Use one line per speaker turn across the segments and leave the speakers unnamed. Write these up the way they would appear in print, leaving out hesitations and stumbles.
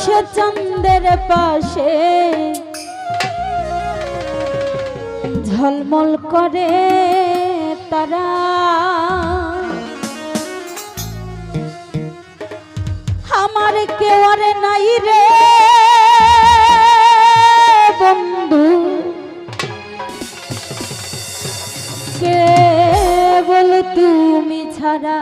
আকাশে চাঁদের পাশে ঝলমল করে তারা, আমার কেউ আর নাই রে বন্ধু, কেবল তুমি ছাড়া।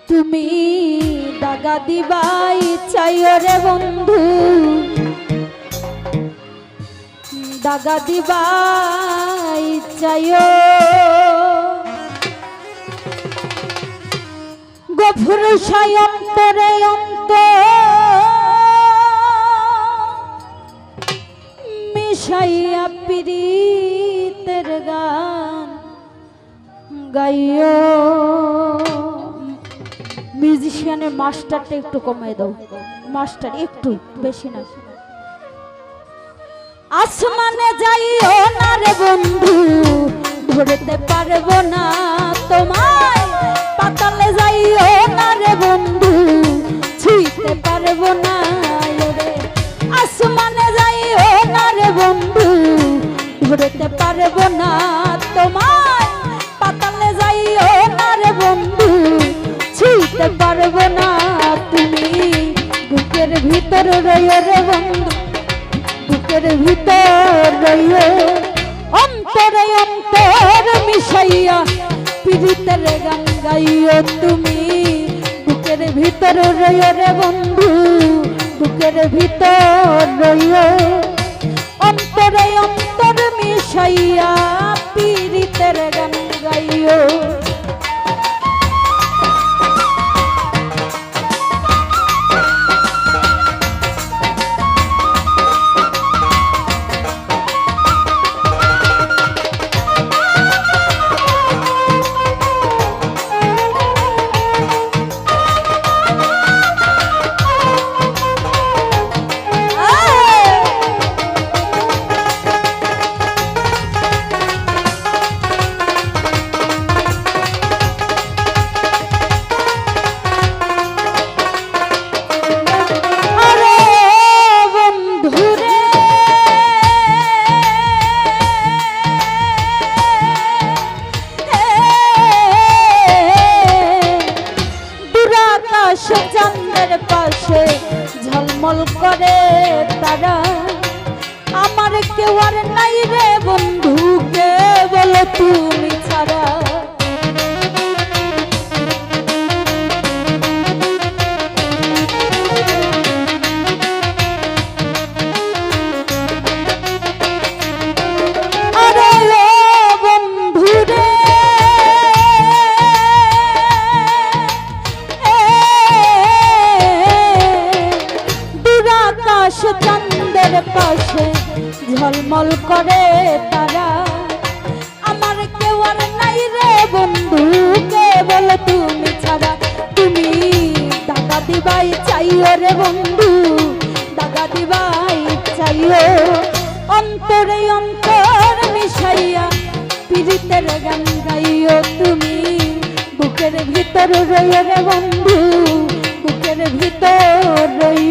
তুমি দাগা দিবাই চাইও রে বন্ধু, দাগা দিবাই চাইও, গভীর অন্তরে মিশাইয়া প্রীতের গান গাইও। মিউজিশিয়ানের মাস্টারটা একটু কমাই দাও, মাস্টার একটু, বেশি না। আসমানে যাইও না রে বন্ধু, ধরতে পারবো না তোমায়, পাতালে যাইও না রে বন্ধু, ছুঁইতে পারবো না রে। আসমানে যাইও না রে বন্ধু, ধরতে পারবো না তোমায়, পাতালে যাইও না রে বন্ধু, ছুঁইতে পারবো না। তুমি বুকের ভিতর রইও রে বন্ধু, বুকের ভিতর রইও, অন্তরে অন্তর মিশাইয়া প্রীতের গান গাইও। তুমি বুকের ভিতর রইও রে বন্ধু, বুকের ভিতর রইও, অন্তরে অন্তর মিশাইয়া প্রীতের গান গাইও। চাঁদের পাশে ঝলমল করে তারা, আমার কেউ আর নাই রে বন্ধু, কেবল তুমি ছাড়া। চাঁদের পাশে ঝলমল করে তারা, আমার কেউ আর নাই রে বন্ধু, কেবল তুমি ছাড়া। তুমি দাগা দিবাই চাইও রে বন্ধু, দাগা দিবাই চাইও, অন্তরে অন্তর মিশাইয়া প্রীতের গান গাইও। তুমি বুকের ভিতর রইও রে বন্ধু, বুকের ভিতর রইও।